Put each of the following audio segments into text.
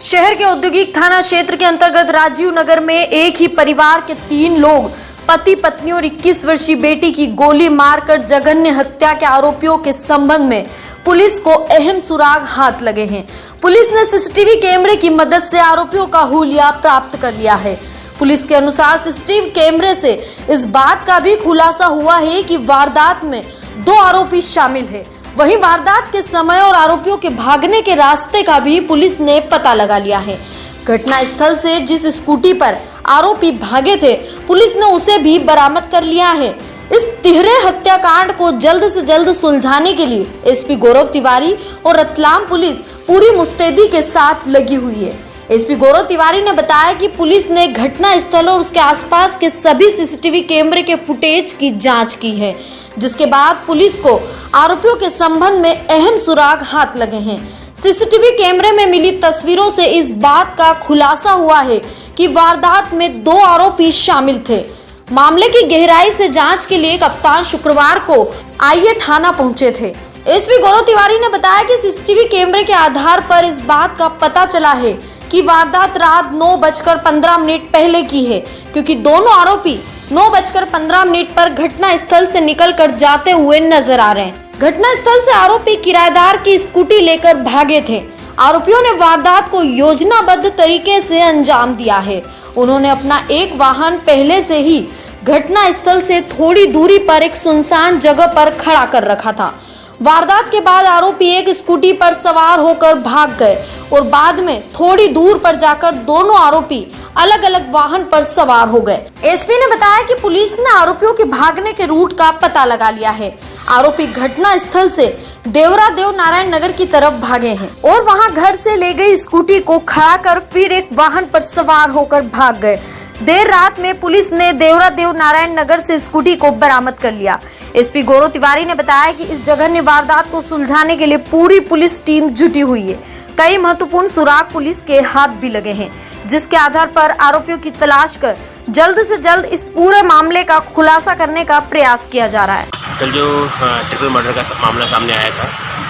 शहर के औद्योगिक थाना क्षेत्र के अंतर्गत राजीव नगर में एक ही परिवार के 3 लोग पति पत्नी और 21 वर्षीय बेटी की गोली मारकर जघन्य हत्या के आरोपियों के संबंध में पुलिस को अहम सुराग हाथ लगे हैं। पुलिस ने सीसीटीवी कैमरे की मदद से आरोपियों का हुलिया प्राप्त कर लिया है। पुलिस के अनुसार सीसीटीवी कैमरे से इस बात का भी खुलासा हुआ है कि वारदात में 2 आरोपी शामिल है। वहीं वारदात के समय और आरोपियों के भागने के रास्ते का भी पुलिस ने पता लगा लिया है। घटना स्थल से जिस स्कूटी पर आरोपी भागे थे, पुलिस ने उसे भी बरामद कर लिया है। इस तिहरे हत्याकांड को जल्द से जल्द सुलझाने के लिए एसपी गौरव तिवारी और रतलाम पुलिस पूरी मुस्तैदी के साथ लगी हुई है। एसपी गौरव तिवारी ने बताया कि पुलिस ने घटना स्थल और उसके आसपास के सभी सीसीटीवी कैमरे के फुटेज की जांच की है, जिसके बाद पुलिस को आरोपियों के संबंध में अहम सुराग हाथ लगे हैं। सीसीटीवी कैमरे में मिली तस्वीरों से इस बात का खुलासा हुआ है कि वारदात में 2 आरोपी शामिल थे। मामले की गहराई से जांच के लिए कप्तान शुक्रवार को आईए थाना पहुंचे थे। एसपी गौरव तिवारी ने बताया कि सीसीटीवी कैमरे के आधार पर इस बात का पता चला है कि वारदात रात 9:15 पहले की है, क्योंकि दोनों आरोपी 9:15 पर घटना स्थल से निकलकर जाते हुए नजर आ रहे हैं। घटना स्थल से आरोपी किराएदार की स्कूटी लेकर भागे थे। आरोपियों ने वारदात को योजनाबद्ध तरीके से अंजाम दिया है। उन्होंने अपना एक वाहन पहले से ही घटना स्थल से थोड़ी दूरी पर एक सुनसान जगह पर खड़ा कर रखा था। वारदात के बाद आरोपी एक स्कूटी पर सवार होकर भाग गए और बाद में थोड़ी दूर पर जाकर दोनों आरोपी अलग अलग वाहन पर सवार हो गए। एसपी ने बताया कि पुलिस ने आरोपियों के भागने के रूट का पता लगा लिया है। आरोपी घटना स्थल से देवरा देव नारायण नगर की तरफ भागे हैं और वहां घर से ले गई स्कूटी को खड़ा कर फिर एक वाहन पर सवार होकर भाग गए। देर रात में पुलिस ने देवरा देव नारायण नगर से स्कूटी को बरामद कर लिया। एसपी गौरव तिवारी ने बताया कि इस जघन्य वारदात को सुलझाने के लिए पूरी पुलिस टीम जुटी हुई है। कई महत्वपूर्ण सुराग पुलिस के हाथ भी लगे हैं, जिसके आधार पर आरोपियों की तलाश कर जल्द से जल्द इस पूरे मामले का खुलासा करने का प्रयास किया जा रहा है। कल जो ट्रिपल मर्डर का मामला सामने आया था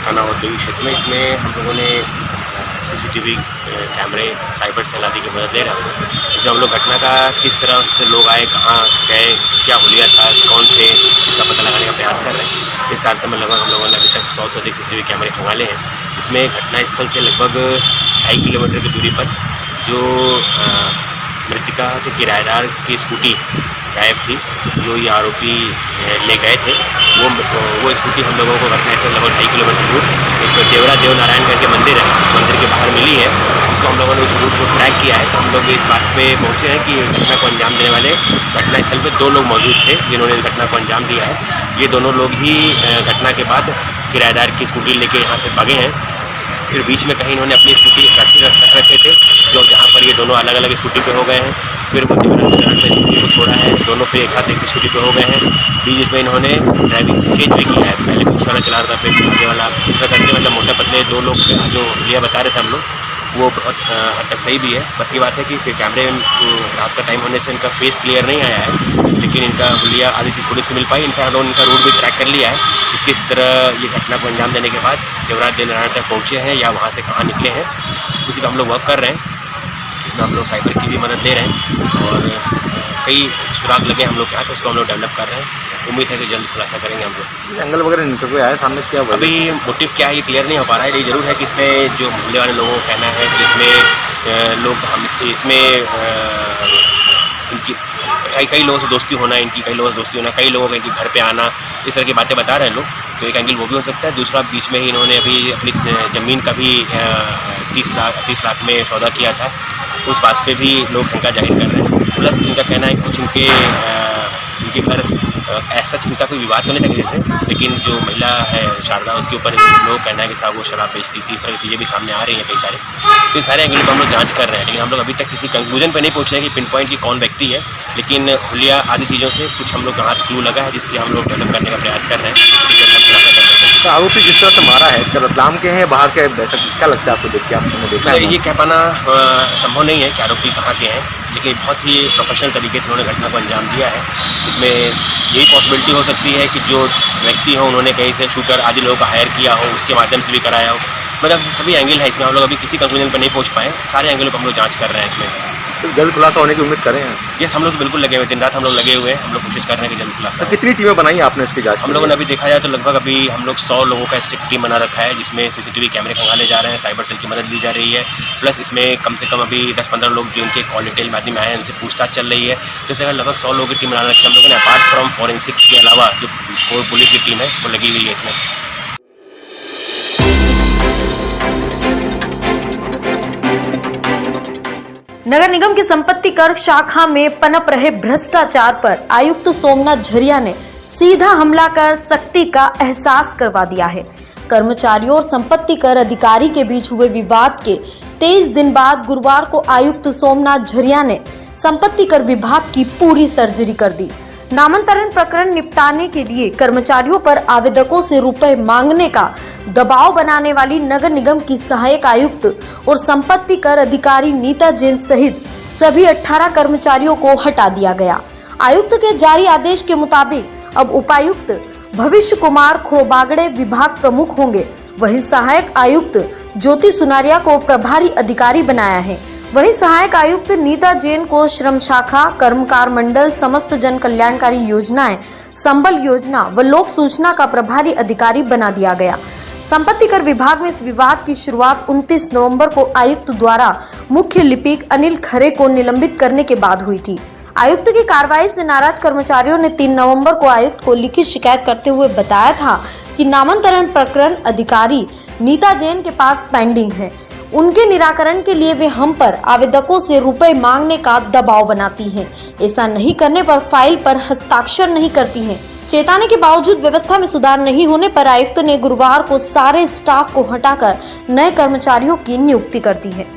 थाना औद्योगिक क्षेत्र में, इसमें हम लोगों ने सीसीटीवी कैमरे साइबर सेल आदि की मदद ले रहे हैं। इसमें हम लोग घटना का किस तरह से लोग आए, कहाँ गए, क्या हुलिया था, कौन थे, इसका पता लगाने का प्रयास कर रहे हैं। इस साथ में लगभग हम लोगों ने अभी तक 100 से अधिक सीसीटीवी कैमरे खंगाले हैं। इसमें घटना स्थल से लगभग 2.5 किलोमीटर की दूरी पर जो मृतिका के किराएदार की स्कूटी गायब थी, जो ये आरोपी ले गए थे, वो स्कूटी हम लोगों को घटना स्थल लगभग 2.5 किलोमीटर दूर एक देवरा देव नारायण करके मंदिर है, मंदिर के बाहर मिली है। उसको हम लोगों ने उस रूट को ट्रैक किया है। तो हम लोग इस बात पे पहुंचे हैं कि घटना को अंजाम देने वाले घटना स्थल पे 2 लोग मौजूद थे, जिन्होंने इस घटना को अंजाम दिया है। ये दोनों लोग ही घटना के बाद किराएदार की स्कूटी लेके यहाँ से भागे हैं। फिर बीच में कहीं इन्होंने अपनी स्कूटी रख रखे थे, जो जहाँ पर ये दोनों अलग अलग स्कूटी पे हो गए हैं। फिर वो स्कूटी को छोड़ा है, दोनों फिर एक साथ एक स्कूटी पे हो गए हैं। बीच में इन्होंने ड्राइविंग तेज भी किया है, पहले कुछ वाला चला रहा था, फिर आगे वाला, ऐसा करके मतलब मोटे पतले 2 लोग जो ये बता रहे थे हम लोग, वो बहुत हद तक सही भी है। बस ये बात है कि फिर कैमरे रात का टाइम होने से इनका फेस क्लियर नहीं आया है, लेकिन इनका हुलिया आदि चीज़ पुलिस को मिल पाई। इनका इनका रूट भी ट्रैक कर लिया है कि किस तरह ये घटना को अंजाम देने के बाद देवराज देव नारायण तक पहुँचे हैं या वहाँ से कहाँ निकले हैं, उसी का हम लोग वर्क कर रहे हैं। इसमें हम लोग साइबर की भी मदद ले रहे हैं और कई सुराग लगे हम लोग के हाथ, उसको हम लोग डेवलप कर रहे हैं। उम्मीद है कि जल्द खुलासा करेंगे हम लोग। जंगल वगैरह निकल के आया सामने, क्या अभी मोटिव क्या है ये क्लियर नहीं हो पा रहा है। ये जरूर है कि इसमें जो मोहल्ले वाले लोगों का कहना है कि इसमें लोग इनकी कई लोगों से दोस्ती होना, कई लोगों का इनके घर पे आना, इस तरह की बातें बता रहे हैं लोग। तो एक एंगल वो भी हो सकता है। दूसरा, बीच में ही इन्होंने अभी अपनी ज़मीन का भी 30 लाख में सौदा किया था, उस बात पे भी लोग शंका जाहिर कर रहे हैं। प्लस इनका कहना है कुछ इनके घर ऐसा इनका कोई विवाद तो नहीं था जैसे, लेकिन जो महिला है शारदा, उसके ऊपर लोग कहना है कि साहब वो शराब बेचती थी। इस तरह की चीज़ें भी सामने आ रही हैं कई सारे। तो इन सारे एंगल पर हम लोग जांच कर रहे हैं, लेकिन हम लोग अभी तक किसी कंक्लूजन पे नहीं पहुंचे हैं कि पिन पॉइंट की कौन व्यक्ति है। लेकिन हुलिया आदि चीज़ों से कुछ हम लोग का हाथ क्लू लगा है, जिसकी हम लोग डेवलप करने का प्रयास कर रहे हैं। तो आरोपी जिस तरह से मारा है, रतलाम के हैं, बाहर के, क्या लगता है आपको देख के? आपने देखा है? ये कह पाना संभव नहीं है कि आरोपी कहाँ के हैं, लेकिन बहुत ही प्रोफेशनल तरीके से उन्होंने घटना को अंजाम दिया है। इसमें यही पॉसिबिलिटी हो सकती है कि जो व्यक्ति हो, उन्होंने कहीं से शूटर आदि लोगों को हायर किया हो, उसके माध्यम से भी कराया हो। मतलब सभी एंगल है इसमें, हम लोग अभी किसी कंक्लूजन पर नहीं पहुंच पाए, सारे एंगलों पर हम लोग जांच कर रहे हैं इसमें। तो जल्द खुलासा होने की उम्मीद करें। यस, हम लोग बिल्कुल लगे हुए, दिन रात हम लोग लगे हुए हैं, हम लोग कोशिश कर रहे हैं कि जल्द खुलासा तो हो। कितनी टीमें बनाई आपने इसकी जांच? हम लोगों ने अभी देखा जाए तो लगभग अभी हम लोग 100 लोगों का स्ट्रिक्ट टीम बना रखा है, जिसमें सीसीटीवी कैमरे खंगाले जा रहे हैं, साइबर सेल की मदद ली जा रही है, प्लस इसमें कम से कम अभी 10-15 लोग जो इनके कॉल डिटेल मैथिंग में आए हैं उनसे पूछताछ चल रही है। तो इस लगभग 100 लोगों की टीम बना रखी है हम लोगों ने, अपार्ट फ्रॉम फॉरेंसिक के अलावा जो पुलिस की टीम है वो लगी हुई है इसमें। नगर निगम की संपत्ति कर शाखा में पनप रहे भ्रष्टाचार पर आयुक्त सोमनाथ झरिया ने सीधा हमला कर सख्ती का एहसास करवा दिया है। कर्मचारियों और संपत्ति कर अधिकारी के बीच हुए विवाद के 23 दिन बाद गुरुवार को आयुक्त सोमनाथ झरिया ने संपत्ति कर विभाग की पूरी सर्जरी कर दी। नामांतरण प्रकरण निपटाने के लिए कर्मचारियों पर आवेदकों से रुपए मांगने का दबाव बनाने वाली नगर निगम की सहायक आयुक्त और संपत्ति कर अधिकारी नीता जैन सहित सभी 18 कर्मचारियों को हटा दिया गया। आयुक्त के जारी आदेश के मुताबिक अब उपायुक्त भविष्य कुमार खोबागड़े विभाग प्रमुख होंगे। वहीं सहायक आयुक्त ज्योति सुनारिया को प्रभारी अधिकारी बनाया है। वहीं सहायक आयुक्त नीता जैन को श्रम शाखा, कर्मकार मंडल, समस्त जन कल्याणकारी योजनाएं, संबल योजना व लोक सूचना का प्रभारी अधिकारी बना दिया गया। संपत्ति कर विभाग में इस विवाद की शुरुआत 29 नवंबर को आयुक्त द्वारा मुख्य लिपिक अनिल खरे को निलंबित करने के बाद हुई थी। आयुक्त की कार्रवाई से नाराज कर्मचारियों ने 3 नवंबर को आयुक्त को लिखित शिकायत करते हुए बताया था कि नामांतरण प्रकरण अधिकारी नीता जैन के पास पेंडिंग है। उनके निराकरण के लिए वे हम पर आवेदकों से रुपए मांगने का दबाव बनाती हैं। ऐसा नहीं करने पर फाइल पर हस्ताक्षर नहीं करती हैं। चेताने के बावजूद व्यवस्था में सुधार नहीं होने पर आयुक्त ने गुरुवार को सारे स्टाफ को हटाकर नए कर्मचारियों की नियुक्ति कर दी है।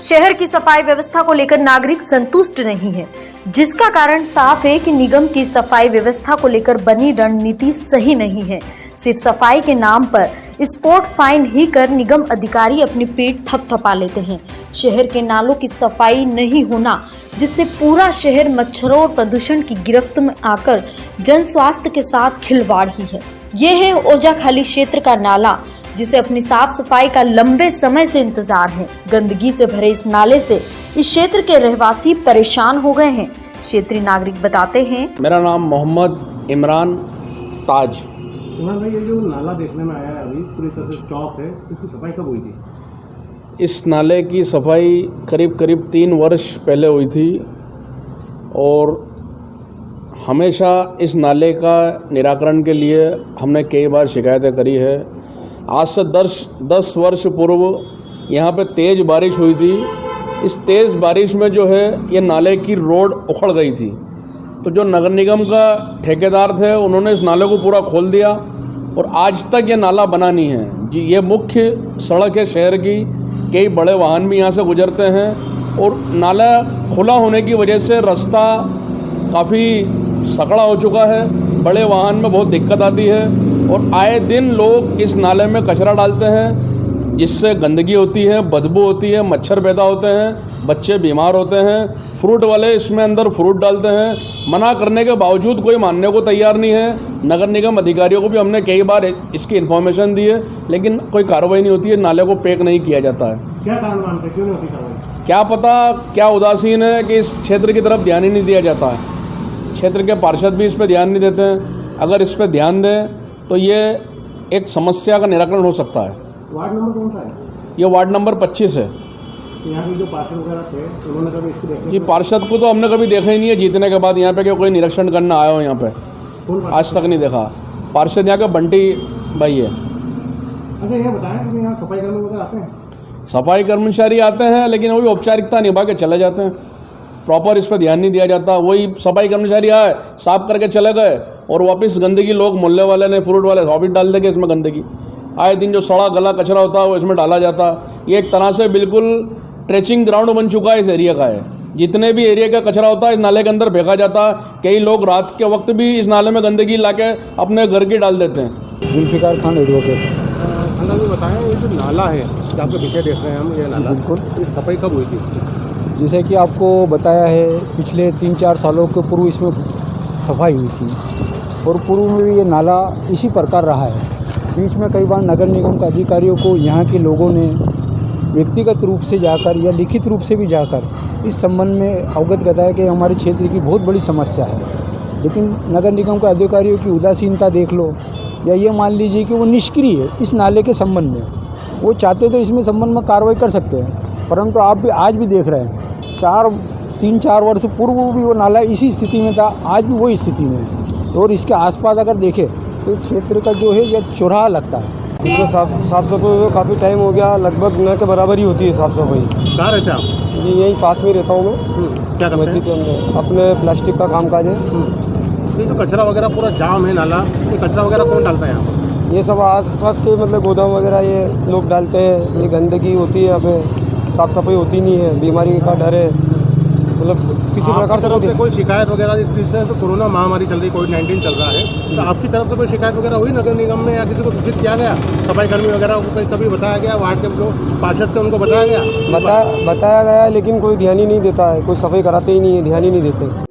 शहर की सफाई व्यवस्था को लेकर नागरिक संतुष्ट नहीं है, जिसका कारण साफ है कि निगम की सफाई व्यवस्था को लेकर बनी रणनीति सही नहीं है। सिर्फ सफाई के नाम पर स्पॉट फाइन ही कर निगम अधिकारी अपनी पीठ थपथपा लेते हैं। शहर के नालों की सफाई नहीं होना, जिससे पूरा शहर मच्छरों और प्रदूषण की गिरफ्त में आकर जन स्वास्थ्य के साथ खिलवाड़ ही है। ये है ओजाखाली क्षेत्र का नाला, जिसे अपनी साफ सफाई का लंबे समय से इंतजार है। गंदगी से भरे इस नाले से इस क्षेत्र के रहवासी परेशान हो गए हैं। क्षेत्रीय नागरिक बताते हैं। मेरा नाम मोहम्मद इमरान ताज। इमरान भाई, ये जो नाला देखने में आया है अभी पूरी तरह से चौक है, इसकी सफाई कब हुई थी? इस नाले की सफाई करीब 3 वर्ष पहले हुई थी और हमेशा इस नाले का निराकरण के लिए हमने कई बार शिकायतें करी है। आज से 10 वर्ष पूर्व यहाँ पे तेज़ बारिश हुई थी। इस तेज़ बारिश में जो है ये नाले की रोड उखड़ गई थी, तो जो नगर निगम का ठेकेदार थे उन्होंने इस नाले को पूरा खोल दिया और आज तक ये नाला बना नहीं है जी। ये मुख्य सड़क है शहर की, कई बड़े वाहन भी यहाँ से गुजरते हैं और नाला खुला होने की वजह से रास्ता काफ़ी सकड़ा हो चुका है। बड़े वाहन में बहुत दिक्कत आती है और आए दिन लोग इस नाले में कचरा डालते हैं, जिससे गंदगी होती है, बदबू होती है, मच्छर पैदा होते हैं, बच्चे बीमार होते हैं। फ्रूट वाले इसमें अंदर फ्रूट डालते हैं। मना करने के बावजूद कोई मानने को तैयार नहीं है। नगर निगम अधिकारियों को भी हमने कई बार इसकी इन्फॉर्मेशन दी है, लेकिन कोई कार्रवाई नहीं होती है। नाले को पैक नहीं किया जाता है। क्या कारण मानते, क्यों नहीं होती कार्रवाई? क्या पता क्या उदासीन है कि इस क्षेत्र की तरफ ध्यान ही नहीं दिया जाता है। क्षेत्र के पार्षद भी इस पर ध्यान नहीं देते हैं। अगर इस पर ध्यान दें तो ये एक समस्या का निराकरण हो सकता है। वार्ड नंबर कौन सा है? ये वार्ड नंबर 25 है। यहाँ के जो पार्षद वगैरह थे उन्होंने कभी इसको देखा? जी, पार्षद को तो हमने कभी देखा ही नहीं है जीतने के बाद यहाँ पे, कि कोई निरीक्षण करना आया हो यहाँ पे, आज तक नहीं देखा। पार्षद यहाँ का बंटी भाई है। अच्छा, ये बताएं कि यहाँ सफाई कर्मी वगैरह आते हैं? सफाई कर्मचारी आते हैं, लेकिन वही औपचारिकता निभा के चले जाते हैं। प्रॉपर इस पर ध्यान नहीं दिया जाता। वही सफाई कर्मचारी आए, साफ करके चले गए और वापस गंदगी लोग मोहल्ले वाले ने, फ्रूट वाले वापस डाल देंगे इसमें गंदगी। आए दिन जो सड़ा गला कचरा होता है वो इसमें डाला जाता। ये एक तरह से बिल्कुल ट्रेचिंग ग्राउंड बन चुका है इस एरिया का है। जितने भी एरिया का कचरा होता है इस नाले के अंदर फेंका जाता। कई लोग रात के वक्त भी इस नाले में गंदगी लाके अपने घर की डाल देते हैं। जुल्फिकार खान एडवोकेट। अंदाज़ बताएं, ये जो नाला है जो आपके पीछे देख रहे हैं हम, ये नाला बिल्कुल, इस सफाई कब हुई थी इसकी? जैसे कि आपको बताया है, पिछले 3-4 सालों के पूर्व इसमें सफाई हुई थी। और पूर्व में भी ये नाला इसी प्रकार रहा है। बीच में कई बार नगर निगम के अधिकारियों को यहाँ के लोगों ने व्यक्तिगत रूप से जाकर या लिखित रूप से भी जाकर इस संबंध में अवगत कराया कि हमारे क्षेत्र की बहुत बड़ी समस्या है, लेकिन नगर निगम के अधिकारियों की उदासीनता देख लो या ये मान लीजिए कि वो निष्क्रिय है इस नाले के संबंध में। वो चाहते तो इसमें संबंध में कार्रवाई कर सकते हैं, परंतु आप भी आज भी देख रहे हैं 3-4 वर्ष पूर्व भी वो नाला इसी स्थिति में था, आज भी वही स्थिति में है। और इसके आसपास अगर देखें तो क्षेत्र का जो है यह चौराहा लगता है। इसमें साफ सफाई में काफ़ी टाइम हो गया, लगभग न के बराबर ही होती है साफ़ सफाई। कहाँ रहते हैं आप? ये यहीं पास में रहता हूँ मैं। क्या करते हैं? अपने प्लास्टिक का काम काज है। ये जो कचरा वगैरह पूरा जाम है नाला, ये कचरा वगैरह कौन डालता है यहाँ? ये सब आसपास के मतलब गोदाम वगैरह ये लोग डालते हैं। ये गंदगी होती है, यहाँ पे साफ़ सफाई होती नहीं है, बीमारी का डर है, मतलब किसी प्रकार से कोई शिकायत वगैरह इस चीज़ से? तो कोरोना महामारी चल रही, कोविड-19 चल रहा है, तो आपकी तरफ से कोई शिकायत वगैरह हुई नगर निगम में या किसी को सूचित किया गया? सफाई कर्मी वगैरह को कभी बताया गया? वार्ड के जो पार्षद थे उनको बताया गया? बताया गया, लेकिन कोई ध्यान ही नहीं देता है, कोई सफाई कराते ही नहीं है, ध्यान ही नहीं देते।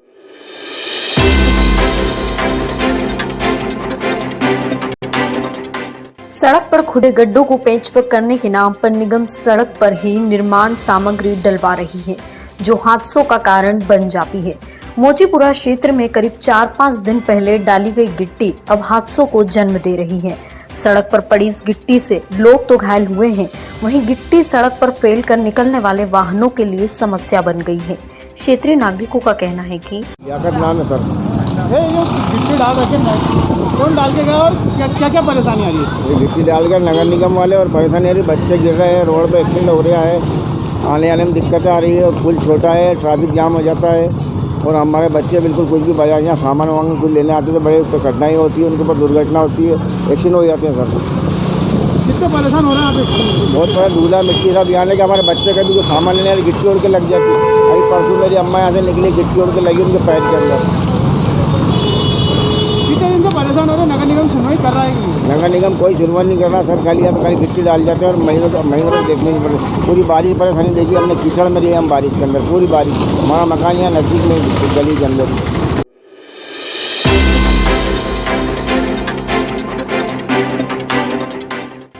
सड़क पर खुदे गड्ढों को पेचवर्क करने के नाम पर निगम सड़क पर ही निर्माण सामग्री डलवा रही है, जो हादसों का कारण बन जाती है। मोचीपुरा क्षेत्र में करीब 4-5 दिन पहले डाली गई गिट्टी अब हादसों को जन्म दे रही है। सड़क पर पड़ी इस गिट्टी से लोग तो घायल हुए हैं, वहीं गिट्टी सड़क पर फेल कर निकलने वाले वाहनों के लिए समस्या बन गई है। क्षेत्रीय नागरिकों का कहना है कि नाम है सर, ये जो गिट्टी डाल रखे कौन डाल के गया और क्या क्या परेशानी आ रही है? ये गिट्टी डालकर नगर निगम वाले और परेशानी आ रही, बच्चे गिर रहे हैं, रोड पे एक्सीडेंट हो रहा है, आने आने में दिक्कतें आ रही है, पुल छोटा है, ट्रैफिक जाम हो जाता है और हमारे बच्चे बिल्कुल कुछ भी बाजार यहाँ सामान वामान कुछ लेने आते तो बड़े कठिनाई होती है, उनके ऊपर दुर्घटना होती है, एक्सीडेंट हो जाते हैं सर। कितने परेशान हो रहे हैं आप? बहुत बड़ा धूला मिट्टी सब यहाँ लेके हमारे बच्चे का भी कोई सामान लेने वाले गिट्टी उड़ के लग जाती है। अभी परसों मेरी अम्मा यहाँ से निकली, गिट्टी उड़ के लगी उनके पैर के अंदर। कितने दिन से परेशान हो रहे? नगर निगम सुनवाई कर रहा है? नगर निगम कोई सुनवाई नहीं कर रहा सर, खाली यहाँ खाली गिट्टी डाल जाते हैं और महीनों तक देखने नहीं पड़े। पूरी बारिश परेशानी देखी हमने, कीचड़ में रही हम बारिश के अंदर, पूरी बारिश। हमारा मकान यहाँ नज़दीक में गली के अंदर।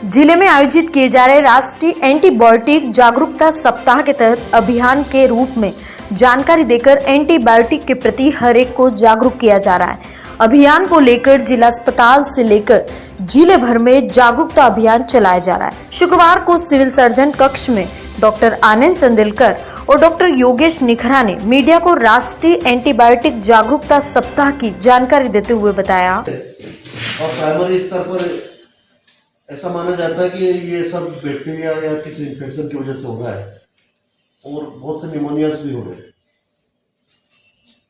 जिले में आयोजित किए जा रहे राष्ट्रीय एंटीबायोटिक जागरूकता सप्ताह के तहत अभियान के रूप में जानकारी देकर एंटीबायोटिक के प्रति हर एक को जागरूक किया जा रहा है। अभियान को लेकर जिला अस्पताल से लेकर जिले भर में जागरूकता अभियान चलाया जा रहा है। शुक्रवार को सिविल सर्जन कक्ष में डॉक्टर आनंद चंदेलकर और डॉक्टर योगेश निखरा ने मीडिया को राष्ट्रीय एंटीबायोटिक जागरूकता सप्ताह की जानकारी देते हुए बताया। और प्राइमरी स्तर पर ऐसा माना जाता है कि ये सब बैक्टीरिया या किसी इन्फेक्शन की वजह से हो रहा है और बहुत से निमोनियाज भी हो रहे हैं।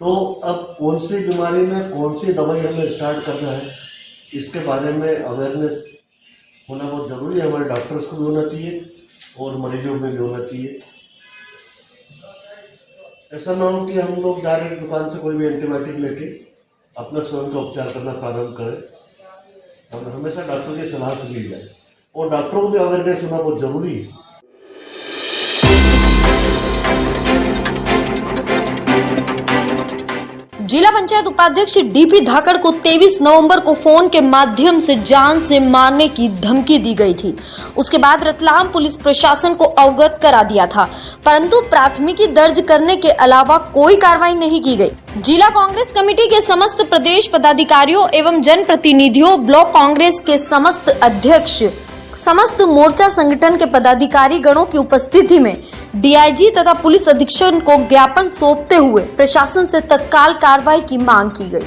तो अब कौन सी बीमारी में कौन सी दवाई हमें स्टार्ट करना है, इसके बारे में अवेयरनेस होना बहुत ज़रूरी है। हमारे डॉक्टर्स को भी होना चाहिए और मरीजों में भी होना चाहिए। ऐसा ना हो कि हम लोग डायरेक्ट दुकान से कोई भी एंटीबायोटिक लेके अपना स्वयं का उपचार करना प्रारंभ करें, और हमेशा डॉक्टर की सलाह से ली जाए और डॉक्टरों को भी अवेयरनेस होना बहुत जरूरी है। जिला पंचायत उपाध्यक्ष डीपी धाकड़ को 23 नवंबर को फोन के माध्यम से जान से मारने की धमकी दी गई थी। उसके बाद रतलाम पुलिस प्रशासन को अवगत करा दिया था, परंतु प्राथमिकी दर्ज करने के अलावा कोई कार्रवाई नहीं की गई। जिला कांग्रेस कमेटी के समस्त प्रदेश पदाधिकारियों एवं जनप्रतिनिधियों, ब्लॉक कांग्रेस के समस्त अध्यक्ष, समस्त मोर्चा संगठन के पदाधिकारी गणों की उपस्थिति में डीआईजी तथा पुलिस अधीक्षक को ज्ञापन सौंपते हुए प्रशासन से तत्काल कार्रवाई की मांग की गई।